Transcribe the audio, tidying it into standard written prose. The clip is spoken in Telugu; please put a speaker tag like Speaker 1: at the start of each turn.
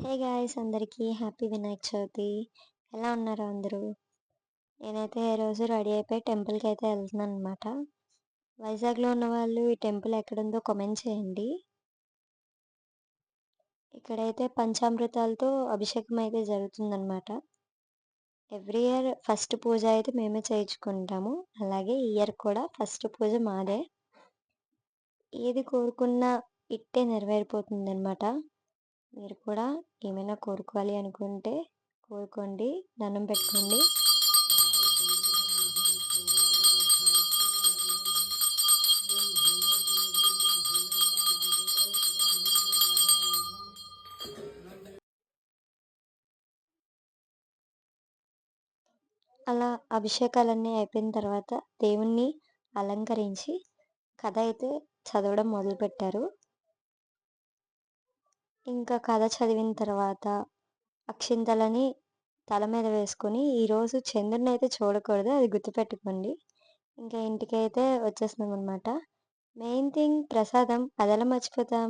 Speaker 1: హే గాయ్స్ అందరికీ హ్యాపీ వినాయక చవితి. ఎలా ఉన్నారు అందరూ? నేనైతే ఈరోజు రెడీ అయిపోయి టెంపుల్‌కి అయితే వెళ్తున్నాను అనమాట. వైజాగ్‌లో ఉన్నవాళ్ళు ఈ టెంపుల్ ఎక్కడుందో కామెంట్ చేయండి. ఇక్కడైతే పంచామృతాలతో అభిషేకం అయితే జరుగుతుందనమాట. ఎవ్రీ ఇయర్ ఫస్ట్ పూజ అయితే మేమే చేయించుకుంటాము. అలాగే ఈ ఇయర్ కూడా ఫస్ట్ పూజ మాదే. ఏది కోరుకున్నా ఇట్టే నెరవేరిపోతుందనమాట. మీరు కూడా ఏమైనా కోరుకోవాలి అనుకుంటే కోరుకోండి, దండం పెట్టుకోండి. అలా అభిషేకాలన్నీ అయిపోయిన తర్వాత దేవుణ్ణి అలంకరించి కథ అయితే చదవడం మొదలుపెట్టారు. ఇంకా కథ చదివిన తర్వాత అక్షింతలని తల మీద వేసుకొని ఈరోజు చంద్రుడినైతే చూడకూడదు, అది గుర్తుపెట్టుకోండి. ఇంకా ఇంటికైతే వచ్చేస్తున్నామనమాట. మెయిన్ థింగ్ ప్రసాదం అదెలా మర్చిపోతాం.